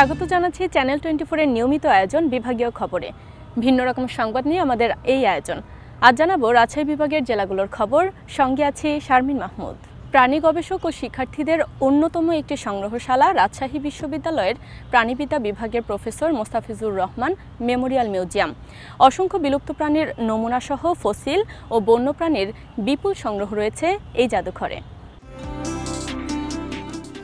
স্বাগত জানাচ্ছি চ্যানেল 24 এর নিয়মিত আয়োজন বিভাগীয় খবরে। ভিন্ন রকম সংবাদ নিয়ে আমাদের এই আয়োজন। আজ জানাবো রাজশাহী বিভাগের জেলাগুলোর খবর, সঙ্গে আছি শারমিন মাহমুদ। প্রাণী গবেষক ও শিক্ষার্থীদের অন্যতম একটি সংগ্রহশালা রাজশাহী বিশ্ববিদ্যালয়ের প্রাণীবিদ্যা বিভাগের professor Mostafizur Rahman memorial museum. অসংখ্য বিলুপ্ত প্রাণীর নমুনাসহ ফসিল ও বন্যপ্রাণীর বিপুল সংগ্রহ রয়েছে এই জাদুঘরে।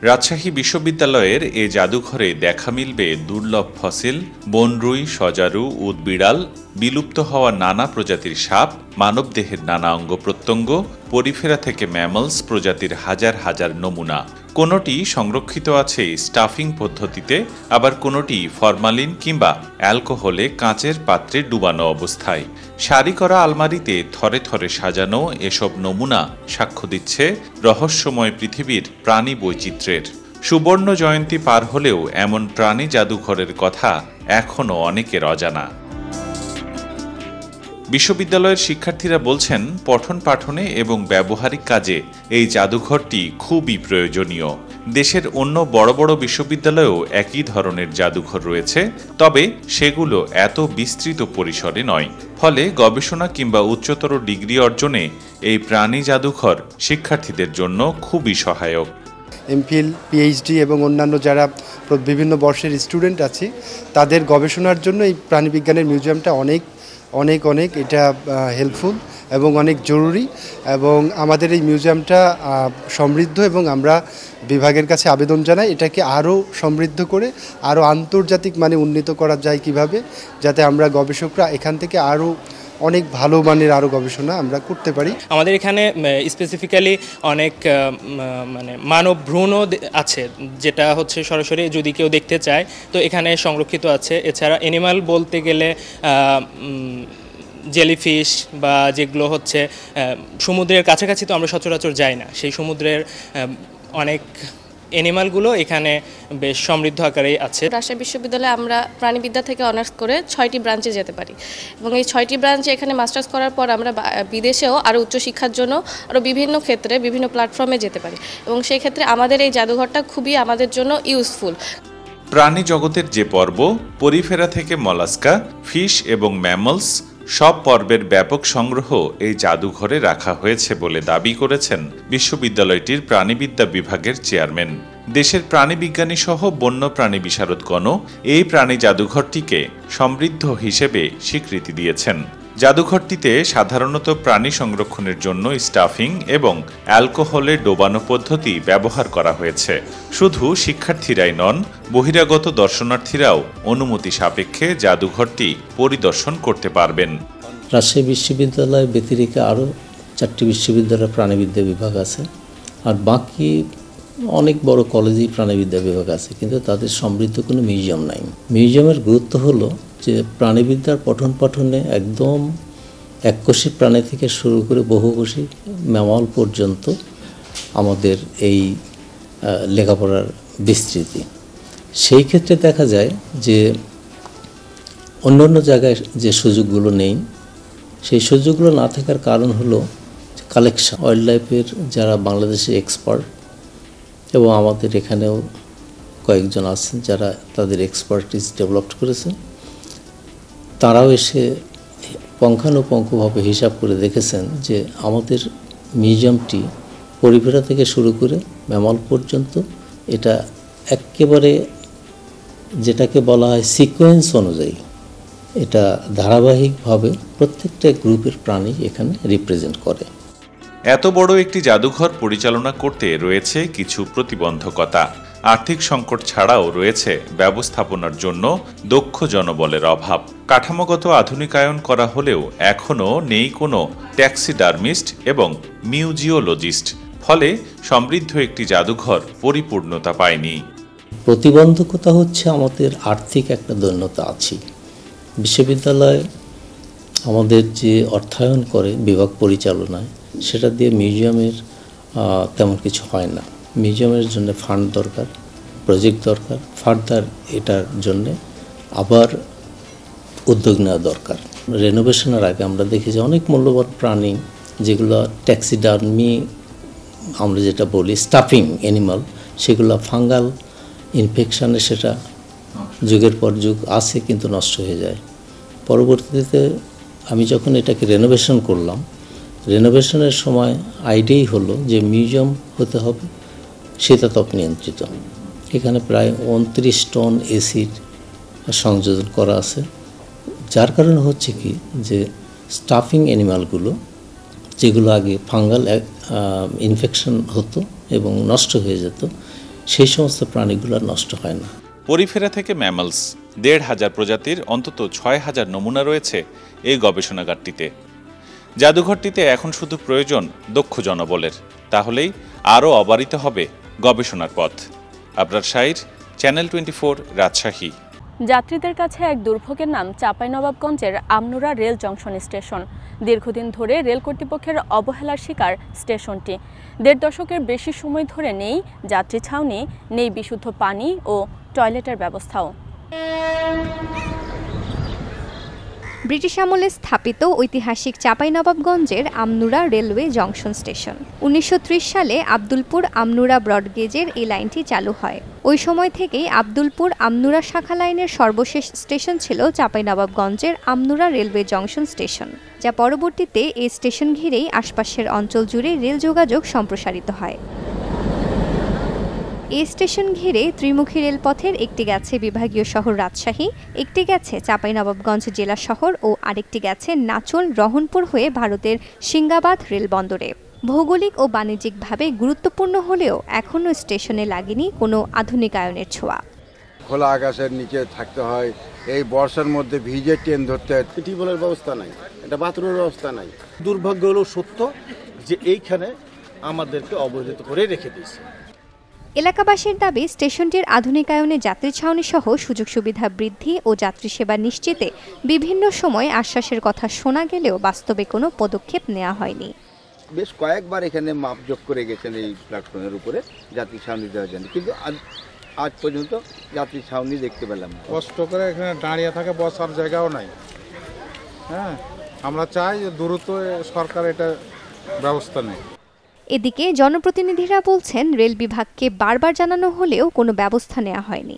রাজশাহী বিশ্ববিদ্যালয়ের এ জাদুঘরে দেখা মিলবে দুর্লভ ফসিল, বনরুই, সজারু, উদবিড়াল, বিলুপ্ত হওয়া নানা প্রজাতির সাপ, মানবদেহের নানা অঙ্গ প্রত্যঙ্গ, পরিফেরা থেকে ম্যামলস প্রজাতির হাজার হাজার নমুনা। কোনোটি সংরক্ষিত আছে স্টাফিং পদ্ধতিতে, আবার কোনোটি ফরমালিন কিংবা অ্যালকোহলে কাঁচের পাত্রে ডুবানো অবস্থায়। সারি করা আলমারিতে থরে থরে সাজানো এসব নমুনা সাক্ষ্য দিচ্ছে রহস্যময় পৃথিবীর প্রাণী বৈচিত্র্যের। সুবর্ণ জয়ন্তী পার হলেও এমন প্রাণী জাদুঘরের কথা এখনও অনেকের অজানা। বিশ্ববিদ্যালয়ের শিক্ষার্থীরা বলছেন, পঠন পাঠনে এবং ব্যবহারিক কাজে এই জাদুঘরটি খুবই প্রয়োজনীয়। দেশের অন্য বড় বড় বিশ্ববিদ্যালয়েও একই ধরনের জাদুঘর রয়েছে, তবে সেগুলো এত বিস্তৃত পরিসরে নয়। ফলে গবেষণা কিংবা উচ্চতর ডিগ্রি অর্জনে এই প্রাণী জাদুঘর শিক্ষার্থীদের জন্য খুবই সহায়ক। এমফিল, পিএইচডি এবং অন্যান্য যারা বিভিন্ন বর্ষের স্টুডেন্ট আছে, তাদের গবেষণার জন্য এই প্রাণীবিজ্ঞানের মিউজিয়ামটা অনেক এটা হেল্পফুল এবং অনেক জরুরি। এবং আমাদের এই মিউজিয়ামটা সমৃদ্ধ, এবং আমরা বিভাগের কাছে আবেদন জানাই এটাকে আরও সমৃদ্ধ করে আরও আন্তর্জাতিক মানে উন্নীত করা যায় কিভাবে, যাতে আমরা গবেষকরা এখান থেকে আরও অনেক ভালো মানের আরও গবেষণা আমরা করতে পারি। আমাদের এখানে স্পেসিফিক্যালি অনেক মানে মানব ভ্রূণও আছে, যেটা হচ্ছে সরাসরি যদি কেউ দেখতে চায় তো এখানে সংরক্ষিত আছে। এছাড়া অ্যানিমাল বলতে গেলে জেলিফিশ বা যেগুলো হচ্ছে সমুদ্রের কাছাকাছি তো আমরা সচরাচর যাই না, সেই সমুদ্রের অনেক অ্যানিমালগুলো এখানে বেশ সমৃদ্ধ আকারেই আছে। রাজশাহী বিশ্ববিদ্যালয়ে আমরা প্রাণীবিদ্যা থেকে অনার্স করে 6টি ব্রাঞ্চে যেতে পারি, এবং এই 6টি ব্রাঞ্চে এখানে মাস্টার্স করার পর আমরা বিদেশেও আরও উচ্চশিক্ষার জন্য আরও বিভিন্ন ক্ষেত্রে বিভিন্ন প্ল্যাটফর্মে যেতে পারি, এবং সেই ক্ষেত্রে আমাদের এই জাদুঘরটা খুবই আমাদের জন্য ইউজফুল। প্রাণী জগতের যে পর্ব, পরিফেরা থেকে মলাস্কা, ফিশ এবং ম্যামলস, সব পর্বের ব্যাপক সংগ্রহ এই জাদুঘরে রাখা হয়েছে বলে দাবি করেছেন বিশ্ববিদ্যালয়টির প্রাণীবিদ্যা বিভাগের চেয়ারম্যান। দেশের প্রাণীবিজ্ঞানী সহ বন্য প্রাণী বিশারদগণও এই প্রাণী জাদুঘরটিকে সমৃদ্ধ হিসেবে স্বীকৃতি দিয়েছেন। জাদুঘরটিতে সাধারণত প্রাণী সংরক্ষণের জন্য স্টাফিং এবং অ্যালকোহলে ডোবানো পদ্ধতি ব্যবহার করা হয়েছে। শুধু শিক্ষার্থীরাই নন, বহিরাগত দর্শনার্থীরাও অনুমতি সাপেক্ষে জাদুঘরটি পরিদর্শন করতে পারবেন। রাজশাহী বিশ্ববিদ্যালয় ব্যতিরিক্ত আরও 4টি বিশ্ববিদ্যালয়ের প্রাণীবিদ্যা বিভাগ আছে, আর বাকি অনেক বড় কলেজেই প্রাণীবিদ্যা বিভাগ আছে, কিন্তু তাদের সমৃদ্ধ কোনো মিউজিয়াম নাই। মিউজিয়ামের গুরুত্ব হলো যে প্রাণীবিদ্যার পঠন পাঠনে একদম এককোষী প্রাণী থেকে শুরু করে বহুকোষী ম্যামল পর্যন্ত আমাদের এই লেখাপড়ার বিস্তৃতি। সেই ক্ষেত্রে দেখা যায় যে অন্যান্য জায়গায় যে সুযোগগুলো নেই, সেই সুযোগগুলো না থাকার কারণ হলো কালেকশন। ওয়াইল্ড লাইফের যারা বাংলাদেশে এক্সপার্ট, এবং আমাদের এখানেও কয়েকজন আছেন যারা তাদের এক্সপার্টিস ডেভেলপ করেছেন, তারাও এসে পুঙ্খানুপুঙ্খভাবে হিসাব করে দেখেছেন যে আমাদের মিউজিয়ামটি পরিফেরা থেকে শুরু করে ম্যামল পর্যন্ত এটা একেবারে যেটাকে বলা হয় সিকোয়েন্স অনুযায়ী, এটা ধারাবাহিকভাবে প্রত্যেকটা গ্রুপের প্রাণী এখানে রিপ্রেজেন্ট করে। এত বড় একটি জাদুঘর পরিচালনা করতে রয়েছে কিছু প্রতিবন্ধকতা। আর্থিক সংকট ছাড়াও রয়েছে ব্যবস্থাপনার জন্য দক্ষ জনবলের অভাব। কাঠামোগত আধুনিকায়ন করা হলেও এখনও নেই কোনো ট্যাক্সিডার্মিস্ট এবং মিউজিওলজিস্ট, ফলে সমৃদ্ধ একটি জাদুঘর পরিপূর্ণতা পায়নি। প্রতিবন্ধকতা হচ্ছে আমাদের আর্থিক একটা দৈন্যতা আছে। বিশ্ববিদ্যালয় আমাদের যে অর্থায়ন করে বিভাগ পরিচালনায়, সেটা দিয়ে মিউজিয়ামের তেমন কিছু হয় না। মিউজিয়ামের জন্য ফান্ড দরকার, প্রজেক্ট দরকার, ফার্দার এটার জন্যে আবার উদ্যোগ নেওয়া দরকার। রেনোভেশনের আগে আমরা দেখি যে অনেক মূল্যবান প্রাণী যেগুলো ট্যাক্সিডার্মি আমরা যেটা বলি স্টাফিং অ্যানিমাল, সেগুলো ফাঙ্গাল ইনফেকশানে সেটা যুগের পর যুগ আছে কিন্তু নষ্ট হয়ে যায়। পরবর্তীতে আমি যখন এটাকে রেনোভেশন করলাম, রেনোভেশনের সময় আইডিয়াই হলো যে মিউজিয়াম হতে হবে শীতাতপ নিয়ন্ত্রিত। এখানে প্রায় 29 টন এসির সংযোজন করা আছে, যার কারণে হচ্ছে কি যে স্টাফিং অ্যানিমালগুলো যেগুলো আগে ফাঙ্গাল ইনফেকশন হতো এবং নষ্ট হয়ে যেত, সেই সমস্ত প্রাণীগুলো আর নষ্ট হয় না। পরিফেরা থেকে ম্যামলস ১,৫০০ প্রজাতির অন্তত ৬,০০০ নমুনা রয়েছে এই গবেষণাগারটিতে। জাদুঘরটিতে এখন শুধু প্রয়োজন দক্ষ জনবলের, তাহলেই আরও অবারিত হবে গবেষণার পথ। আবরার শাইর, চ্যানেল 24, রাজশাহী। যাত্রীদের কাছে এক দুর্ভোগের নাম চাঁপাইনবাবগঞ্জের আমনুরা রেল জংশন স্টেশন। দীর্ঘদিন ধরে রেল কর্তৃপক্ষের অবহেলার শিকার স্টেশনটি। ১.৫ দশকের বেশি সময় ধরে নেই যাত্রী ছাউনি, নেই বিশুদ্ধ পানি ও টয়লেটের ব্যবস্থাও। ব্রিটিশ আমলে স্থাপিত ঐতিহাসিক চাঁপাইনবাবগঞ্জের আমনুরা রেলওয়ে জংশন স্টেশন। ১৯৩০ সালে আব্দুলপুর আমনুরা ব্রডগেজের এই লাইনটি চালু হয়। ওই সময় থেকেই আব্দুলপুর আমনুরা শাখা লাইনের সর্বশেষ স্টেশন ছিল চাঁপাইনবাবগঞ্জের আমনুরা রেলওয়ে জংশন স্টেশন, যা পরবর্তীতে এই স্টেশন ঘিরেই আশপাশের অঞ্চল জুড়ে রেল যোগাযোগ সম্প্রসারিত হয়। এই স্টেশন ঘিরে ত্রিমুখী রেলপথের একটি গেছে বিভাগীয় শহর রাজশাহী, একটি গেছে চাঁপাইনবাবগঞ্জ জেলা শহর ও আরেকটি গেছে নাচল রহনপুর হয়ে ভারতের সিঙ্গাবাদ রেলবন্দরে। ভৌগোলিক ও বাণিজ্যিকভাবে গুরুত্বপূর্ণ হলেও এখনও স্টেশনে লাগেনি কোনো আধুনিকায়নের ছোঁয়া। খোলা আকাশের নিচে থাকতে হয়, এই বর্ষার মধ্যে ভিজে ট্রেন ধরতে হয়, টিউবওয়েলের ব্যবস্থা নাই, এটা বাথরুমের ব্যবস্থা নাই। দুর্ভাগ্য হলো সত্য যে এইখানে আমাদেরকে অবহেলিত করে রেখে দিয়েছে। এলাকাবাসীর দাবি স্টেশনটির আধুনিকায়নে যাত্রী ছাউনি সহ সুযোগ সুবিধা বৃদ্ধি ও যাত্রী সেবা নিশ্চিতে বিভিন্ন সময় আশ্বাসের কথা শোনা গেলেও বাস্তবে কোনো পদক্ষেপ নেওয়া হয়নি। বেশ কয়েকবার এখানে মাপজোক করে গেছেন এই প্ল্যাটফর্মের উপরে যাত্রী ছাউনি দেওয়ার জন্য, কিন্তু আজ পর্যন্ত যাত্রী ছাউনি দেখতে পেলাম না। কষ্ট করে এখানে দাঁড়িয়ে থাকে, বসার জায়গাও নাই। হ্যাঁ, আমরা চাই যে দ্রুত সরকার এটা ব্যবস্থা নেয়। এদিকে জনপ্রতিনিধিরা বলছেন রেল বিভাগকে বারবার জানানো হলেও কোনো ব্যবস্থা নেওয়া হয়নি।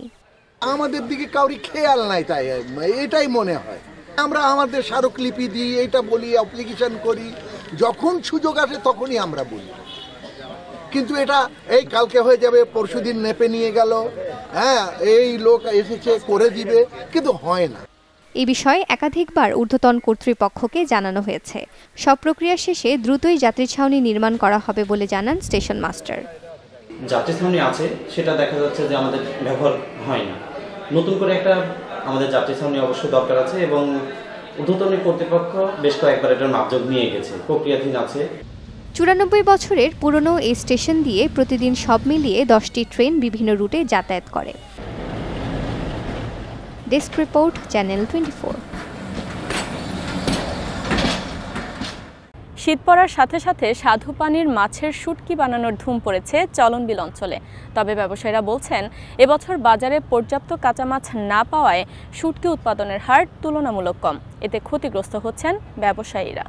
আমাদের দিকে কাউরি খেয়াল নাই, তাই এটাই মনে হয়। আমরা আমাদের স্মারকলিপি দিই, এটা বলি, অ্যাপ্লিকেশন করি, যখন সুযোগ আসে তখনই আমরা বলি, কিন্তু এটা এই কালকে হয়ে যাবে, পরশুদিন নেপে নিয়ে গেল, হ্যাঁ এই লোক এসেছে করে দিবে, কিন্তু হয় না। এই বিষয়ে একাধিকবার ঊর্ধ্বতন কর্তৃপক্ষকে জানানো হয়েছে। সব প্রক্রিয়া শেষে দ্রুতই যাত্রী ছাউনি নির্মাণ করা হবে বলে জানান স্টেশন মাস্টার। যাত্রী ছাউনি আছে, সেটা দেখা যাচ্ছে যে আমাদের ব্যবহার হয় না। নতুন করে একটা আমাদের যাত্রী ছাউনি অবশ্যই দরকার আছে এবং ঊর্ধ্বতন কর্তৃপক্ষ বেশ কয়েকবার এটার মাপজোক নিয়ে গেছে, প্রক্রিয়াধীন আছে। ৯৪ বছরের পুরনো এই স্টেশন দিয়ে প্রতিদিন সব মিলিয়ে 10টি ট্রেন বিভিন্ন রুটে যাতায়াত করে। Desk report, channel 24। শীত পড়ার সাথে সাথে স্বাদু পানির মাছের শুটকি বানানোর ধুম পড়েছে চলনবিল অঞ্চলে। তবে ব্যবসায়ীরা বলছেন এবছর বাজারে পর্যাপ্ত কাঁচা মাছ না পাওয়ায় শুটকি উৎপাদনের হার তুলনামূলক কম। এতে ক্ষতিগ্রস্ত হচ্ছেন ব্যবসায়ীরা।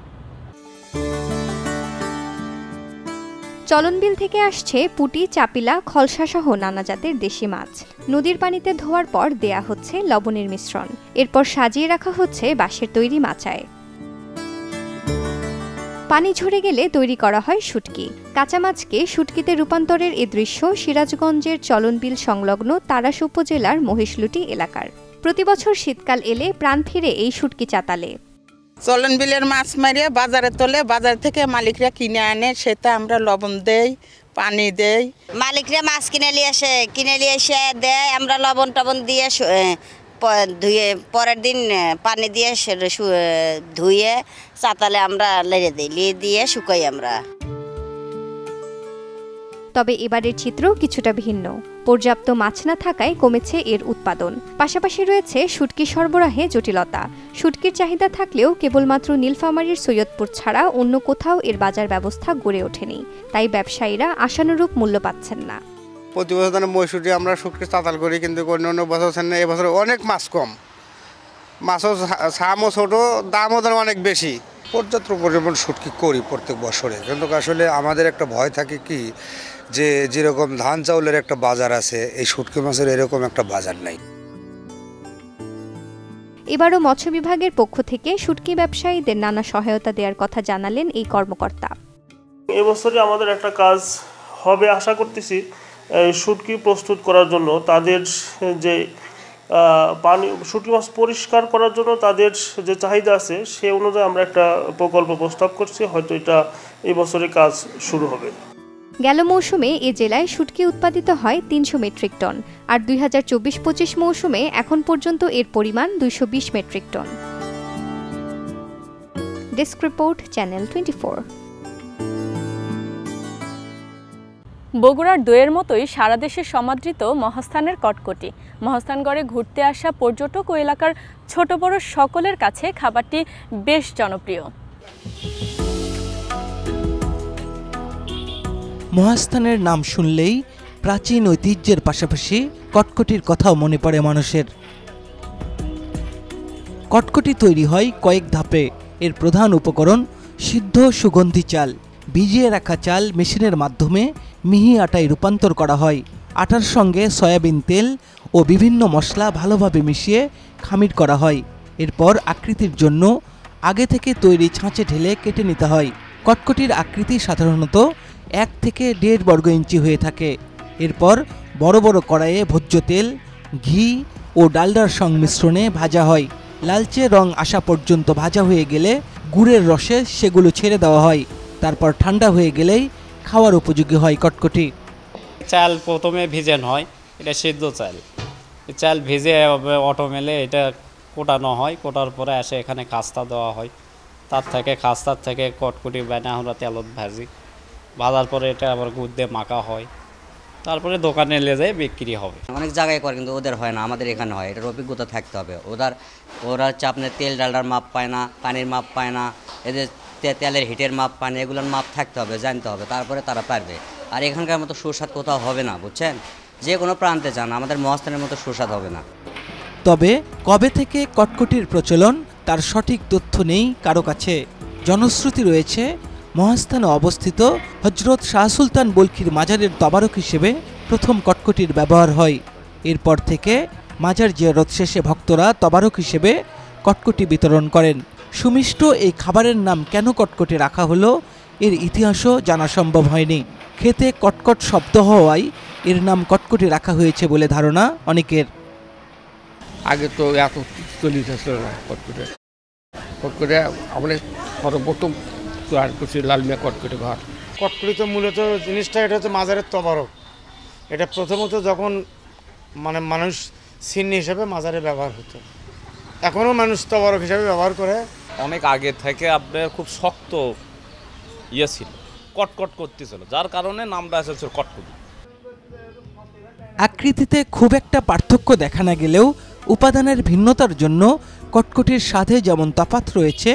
চলনবিল থেকে আসছে পুঁটি, চাপিলা, খলসা সহ নানা জাতের দেশি মাছ। নদীর পানিতে ধোয়ার পর দেয়া হচ্ছে লবণের মিশ্রণ, এরপর সাজিয়ে রাখা হচ্ছে বাঁশের তৈরি মাচায়। পানি ঝরে গেলে তৈরি করা হয় শুটকি। কাঁচা মাছকে শুটকিতে রূপান্তরের এ দৃশ্য সিরাজগঞ্জের চলনবিল সংলগ্ন তারাস উপজেলার মহিষলুটি এলাকার। প্রতিবছর শীতকাল এলে প্রাণ ফিরে এই শুটকি চাতালে। চলনবিলের মাছ মারিয়ে বাজারে তোলে, বাজার থেকে মালিকরা কিনে আনে, সেটা আমরা লবণ দেই, পানি দেই। মালিকরা মাছ কিনে নিয়ে এসে দেয়, আমরা লবণ টবণ দিয়ে ধুয়ে পরের দিন পানি দিয়ে ধুয়ে চাতালে আমরা লেড়ে দিই, লিয়ে দিয়ে শুকাই আমরা। তবে এবারের চিত্র কিছুটা ভিন্ন। পর্যাপ্ত মাছ না থাকায় কমেছে এর উৎপাদন। পাশাপাশি রয়েছে শুটকি সরবরাহে জটিলতা। শুটকির চাহিদা থাকলেও কেবলমাত্র নীলফামারীর সৈয়দপুর ছাড়া অন্য কোথাও এর বাজার ব্যবস্থা গড়ে ওঠেনি। তাই ব্যবসায়ীরা আশানুরূপ মূল্য পাচ্ছেন না। প্রতি বছর মহিষুটি আমরা শুটকি চাতাল করি, কিন্তু অন্য বছর এবছর অনেক মাছ কম, মাছও সামও ছোটো, দামও অনেক বেশি। পর্যাপ্ত পরিমাণ শুটকি করি প্রত্যেক বছরে, কিন্তু আসলে আমাদের একটা ভয় থাকে কি যে যেরকম ধান চাউলের একটা বাজার আছে, এই শুটকি মাছের এরকম একটা বাজার নাই। এবারও মৎস্য বিভাগের পক্ষ থেকে শুটকি ব্যবসায়ীদের নানা সহায়তা দেওয়ার কথা জানালেন এই কর্মকর্তা। এবছরে আমাদের একটা কাজ হবে আশা করতেছি, শুটকি প্রস্তুত করার জন্য তাদের যে পানি শুটকি মাছ পরিষ্কার করার জন্য তাদের যে চাহিদা আছে সে অনুযায়ী আমরা একটা প্রকল্প প্রস্তাব করছি, হয়তো এটা এই বছরে কাজ শুরু হবে। গেল মৌসুমে এ জেলায় শুটকি উৎপাদিত হয় ৩০০ মেট্রিক টন, আর ২০২৪-২৫ মৌসুমে এখন পর্যন্ত এর পরিমাণ ২২০ metric ton. Desk report, channel 24। বগুড়ার দইয়ের মতোই সারা দেশে সমাদৃত মহাস্থানের কটকটি। মহাস্থানগড়ে ঘুরতে আসা পর্যটক ও এলাকার ছোট বড় সকলের কাছে খাবারটি বেশ জনপ্রিয়। মহাস্থানের নাম শুনলেই প্রাচীন ঐতিহ্যের পাশাপাশি কটকটির কথাও মনে পড়ে মানুষের। কটকটি তৈরি হয় কয়েক ধাপে। এর প্রধান উপকরণ সিদ্ধ সুগন্ধি চাল। ভিজিয়ে রাখা চাল মেশিনের মাধ্যমে মিহি আটায় রূপান্তর করা হয়। আটার সঙ্গে সয়াবিন তেল ও বিভিন্ন মশলা ভালোভাবে মিশিয়ে খামির করা হয়। এরপর আকৃতির জন্য আগে থেকে তৈরি ছাঁচে ঢেলে কেটে নিতে হয়। কটকটির আকৃতি সাধারণত 1 থেকে 1.5 বর্গ ইঞ্চি হয়ে থাকে। এরপর বড় বড় কড়াইয়ে ভোজ্য তেল, ঘি ও ডালডার সংমিশ্রণে ভাজা হয়। লালচে রং আসা পর্যন্ত ভাজা হয়ে গেলে গুড়ের রসে সেগুলো ছেড়ে দেওয়া হয়। তারপর ঠান্ডা হয়ে গেলেই খাওয়ার উপযোগী হয় কটকটি। চাল প্রথমে ভিজানো হয়, এটা সিদ্ধ চাল। চাল ভিজে অটো মেলে এটা কোটানো হয়, কোটার পরে এসে এখানে খাস্তা দেওয়া হয়। খাস্তার থেকে কটকটি বানিয়ে আমরা তেলত ভাজি, ভাজার পরে এটা আবার গুড় দিয়ে মাখা হয়, তারপরে দোকানে নিয়ে যায় বিক্রি হবে। অনেক জায়গায় করে কিন্তু ওদের হয় না, আমাদের এখানে হয়। এটার অভিজ্ঞতা থাকতে হবে। ওরা হচ্ছে আপনার তেল ডালডার মাপ পায় না, পানির মাপ পায় না, এদের তেলের হিটের মাপ পায় না, এগুলোর মাপ থাকতে হবে, জানতে হবে, তারপরে তারা পারবে। আর এখানকার মতো সুস্বাদ কোথাও হবে না, বুঝছেন? যে কোনো প্রান্তে যান, আমাদের মহাস্থানের মতো সুস্বাদ হবে না। তবে কবে থেকে কটকটির প্রচলন তার সঠিক তথ্য নেই কারো কাছে। জনশ্রুতি রয়েছে মহাস্থানে অবস্থিত হজরত শাহ সুলতান বলখির মাজারের তবারক হিসেবে প্রথম কটকটির ব্যবহার হয়। এরপর থেকে মাজার জিয়ারত শেষে ভক্তরা তবারক হিসেবে কটকটি বিতরণ করেন। সুমিষ্ট এই খাবারের নাম কেন কটকটি রাখা হলো এর ইতিহাসও জানা সম্ভব হয়নি। খেতে কটকট শব্দ হওয়ায় এর নাম কটকটি রাখা হয়েছে বলে ধারণা অনেকের। আগে তো এত চল্লিশ ছিল না কটকটে। কটকটে আমাদের সর্বপ্রথম তৈরি করছি লালমিয়া কটকটি ঘর। কটকটি তো মূলত জিনিসটা এটা হচ্ছে মাজারের তবারক। এটা প্রথমত যখন মানুষ চিহ্ন হিসেবে মাজারে ব্যবহার হতো, এখনও মানুষ তবারক হিসাবে ব্যবহার করে। অনেক আগে থেকে আপনার খুব শক্ত ছিল, কটকট করতেছিল, যার কারণে নামটা এসেছিল কটকটি। আকৃতিতে খুব একটা পার্থক্য দেখা না গেলেও উপাদানের ভিন্নতার জন্য কটকটির স্বাদে যেমন তফাৎ রয়েছে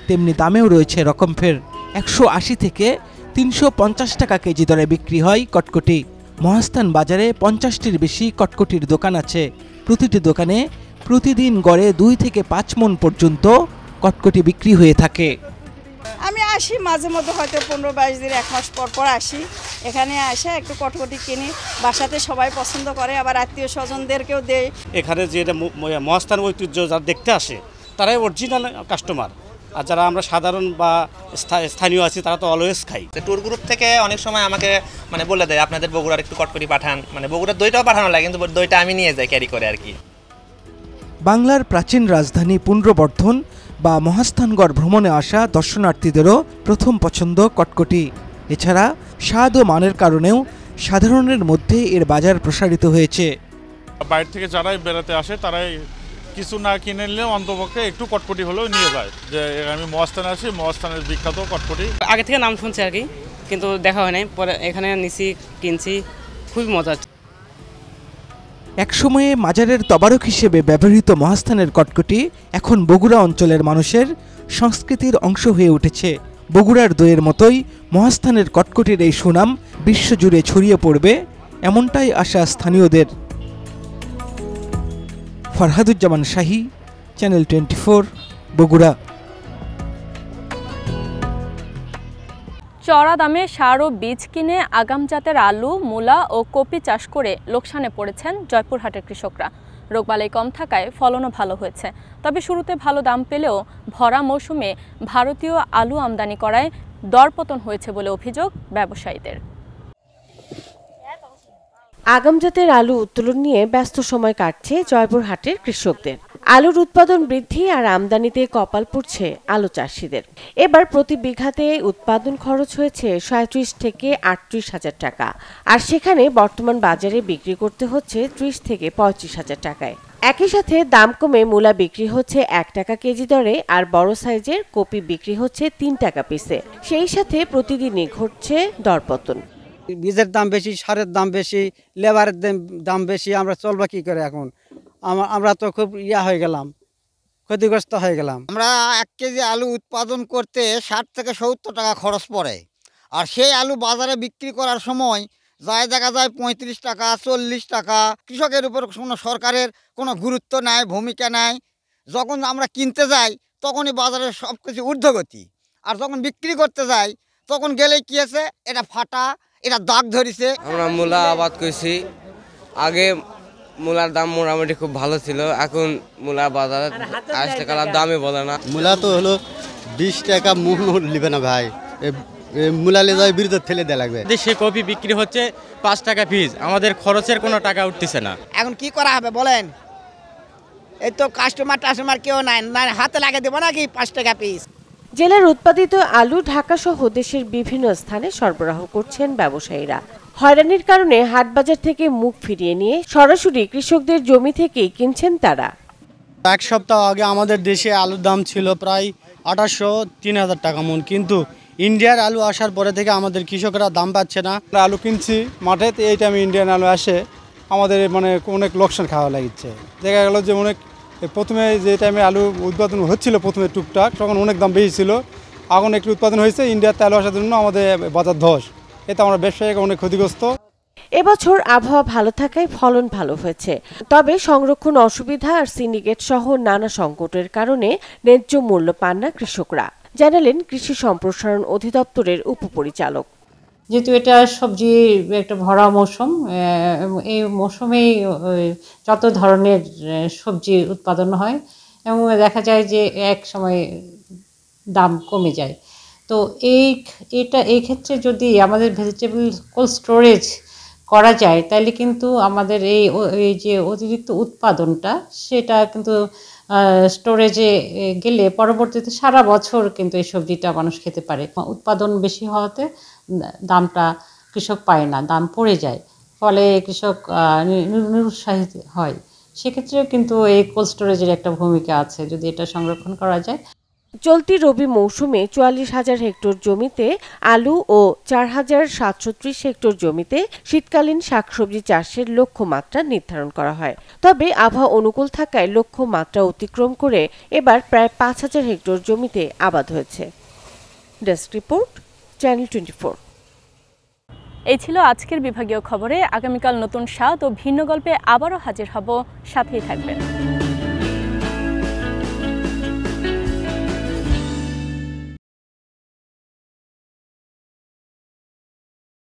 তেমনি দামেও রয়েছে রকমফের। 180 থেকে 350 টাকা কেজি দরে বিক্রি হয় কটকটি। মহাস্থান বাজারে 50টির বেশি কটকটির দোকান আছে। প্রতিটি দোকানে প্রতিদিন গড়ে 2 থেকে 5 মণ পর্যন্ত কটকটি বিক্রি হয়ে থাকে। আমি আসি মাঝে মধ্যে, হয়তো 15-22 দিন, 1 মাস পর পর আসি। এখানে আসে একটু কটকটি কিনি, বাসাতে সবাই পছন্দ করে, আবার আত্মীয় স্বজনদেরকেও দেয়। এখানে যে মহাস্থান ঐতিহ্য যারা দেখতে আসে তারাই অরিজিনাল কাস্টমার, আর যারা আমরা সাধারণ বা স্থানীয় আছি তারা তো অলওয়েজ খাই। ট্যুর গ্রুপ থেকে অনেক সময় আমাকে বলে দেয় আপনাদের বগুড়ার একটু কটকটি পাঠান, বগুড়ার দইটাও পাঠানো লাগে, কিন্তু দইটা আমি নিয়ে যাই ক্যারি করে আর কি। বাংলার প্রাচীন রাজধানী পুনর্বর্ধন বা মহাস্থানগড় ভ্রমণে আসা দর্শনার্থীদেরও প্রথম পছন্দ কটকটি। এছাড়া স্বাদ ও মানের কারণেও সাধারণের মধ্যে এর বাজার প্রসারিত হয়েছে। বাইরে থেকে যারাই বেড়াতে আসে তারাই কিছু না কিনে নিলেও অন্তপক্ষে একটু কটকটি হলেও নিয়ে যায়, যে আমি মহাস্থানে আছি, মহাস্থানের বিখ্যাত কটকটি। আগে থেকে নাম শুনছি আর কি, কিন্তু দেখা হয় নাই, পরে এখানে নিছি, কিনছি, খুবই মজা। একসময়ে মাজারের তবারক হিসেবে ব্যবহৃত মহাস্থানের কটকটি এখন বগুড়া অঞ্চলের মানুষের সংস্কৃতির অংশ হয়ে উঠেছে। বগুড়ার দইয়ের মতোই মহাস্থানের কটকটির এই সুনাম বিশ্বজুড়ে ছড়িয়ে পড়বে, এমনটাই আশা স্থানীয়দের। ফরহাদুজ্জামান শাহী, চ্যানেল 24, বগুড়া। চড়া দামে সার ও বীজ কিনে আগাম জাতের আলু, মূলা ও কপি চাষ করে লোকসানে পড়েছেন জয়পুরহাটের কৃষকরা। রোগবালাই কম থাকায় ফলনও ভালো হয়েছে। তবে শুরুতে ভালো দাম পেলেও ভরা মৌসুমে ভারতীয় আলু আমদানি করায় দরপতন হয়েছে বলে অভিযোগ ব্যবসায়ীদের। আগাম জাতের আলু উত্তোলন নিয়ে ব্যস্ত সময় কাটছে জয়পুরহাটের কৃষকদের। আলুর উৎপাদন বৃদ্ধি আর আমদানিতে কপাল পুড়ছে আলু চাষিদের। এবার প্রতি বিঘাতে উৎপাদন খরচ হয়েছে 37 থেকে 38 হাজার টাকা, আর সেখানে বর্তমান বাজারে বিক্রি করতে হচ্ছে 30 থেকে 35 হাজার টাকায়। একই সাথে দাম কমে মূলা বিক্রি হচ্ছে 1 টাকা কেজি দরে, আর বড় সাইজের কপি বিক্রি হচ্ছে 3 টাকা পিসে। সেই সাথে প্রতিদিনই ঘটছে দরপতন। বীজের দাম বেশি, সারের দাম বেশি, লেবারের দাম বেশি, আমরা চলবা কি করে এখন? আমরা তো খুব হয়ে গেলাম, ক্ষতিগ্রস্ত হয়ে গেলাম। আমরা 1 কেজি আলু উৎপাদন করতে 60 থেকে 70 টাকা খরচ পড়ে, আর সেই আলু বাজারে বিক্রি করার সময় যায় দেখা যায় 35 টাকা 40 টাকা। কৃষকের উপর কোনো সরকারের কোনো গুরুত্ব নাই, ভূমিকা নাই। যখন আমরা কিনতে যাই তখনই বাজারে সব কিছু ঊর্ধ্বগতি, আর যখন বিক্রি করতে যাই তখন গেলেই কি আছে, এটা ফাটা, এটা দাগ ধরেছে। আমরা মূলা আবাদ করছি, আগে মূলার দাম মোটামুটি খুব ভালো ছিল, এখন মূলা বাজারে 80 টাকার দামই বলে না। মূলা তো হলো 20 টাকা মুখ নেবে না ভাই, মূলা লে যায় বিরুদ্ধে ফেলে দেওয়া লাগবে। দেশে কপি বিক্রি হচ্ছে 5 টাকা পিস, আমাদের খরচের কোনো টাকা উঠতেছে না। এখন কি করা হবে বলেন? এই তো কাস্টমার কেউ নাই, হাতে লাগিয়ে দেবো নাকি 5 টাকা পিস। জেলার উৎপাদিত আলু ঢাকা সহ দেশের বিভিন্ন স্থানে সরবরাহ করছেন ব্যবসায়ীরা। হয়রানির কারণে হাটবাজার থেকে মুখ ফিরিয়ে নিয়ে সরাসরি কৃষকদের জমি থেকেই কিনছেন তারা। 1 সপ্তাহ আগে আমাদের দেশে আলুর দাম ছিল প্রায় 2800-3000 টাকা মন, কিন্তু ইন্ডিয়ার আলু আসার পরে থেকে আমাদের কৃষকরা দাম পাচ্ছে না। আলু কিনছি মাঠে, এই টাইমে ইন্ডিয়ান আলু আসে, আমাদের মানে অনেক লোকসান খাওয়া লাগছে। দেখা গেল যে অনেক প্রথমে যে টাইমে আলু উৎপাদন হচ্ছিল প্রথমে টুকটাক, তখন অনেক দাম বেশি ছিল, এখন একটু উৎপাদন হয়েছে, ইন্ডিয়াতে আলু আসার জন্য আমাদের বাজার ধস, এতে আমরা ব্যবসায়ীরা অনেক ক্ষতিগ্রস্ত। এবছর আবহাওয়া ভালো থাকায় ফলন ভালো হয়েছে, তবে সংরক্ষণ অসুবিধা আর সিন্ডিকেট সহ নানা সংকটের কারণে ন্যায্য মূল্য পান না কৃষকরা, জানালেন কৃষি সম্প্রসারণ অধিদপ্তরের উপপরিচালক। যেহেতু এটা সবজি একটা ভরা মৌসুম, এই মৌসুমেই যত ধরনের সবজি উৎপাদন হয় এবং দেখা যায় যে এক সময় দাম কমে যায়। তো এই ক্ষেত্রে যদি আমাদের ভেজিটেবল কোল্ড স্টোরেজ করা যায় তাহলে কিন্তু আমাদের এই যে অতিরিক্ত উৎপাদনটা সেটা কিন্তু স্টোরেজে গেলে পরবর্তীতে সারা বছর কিন্তু এই সবজিটা মানুষ খেতে পারে। উৎপাদন বেশি হওয়াতে দামটা কৃষক পায় না, দাম পড়ে যায়, ফলে কৃষক নিরুৎসাহিত হয়। সেক্ষেত্রেও কিন্তু এই কোল্ড স্টোরেজের একটা ভূমিকা আছে যদি এটা সংরক্ষণ করা যায়। চলতি রবি মৌসুমে 44,000 হেক্টর জমিতে আলু ও 4,730 হেক্টর জমিতে শীতকালীন শাকসবজি চাষের লক্ষ্যমাত্রা নির্ধারণ করা হয়। তবে আবহাওয়া অনুকূল থাকায় লক্ষ্যমাত্রা অতিক্রম করে এবার প্রায় 5,000 হেক্টর জমিতে আবাদ হয়েছে। Desk report, channel 24। এই ছিল আজকের বিভাগীয় খবরে। আগামীকাল নতুন স্বাদ ও ভিন্ন গল্পে আবারও হাজির হব, সাথেই থাকবেন।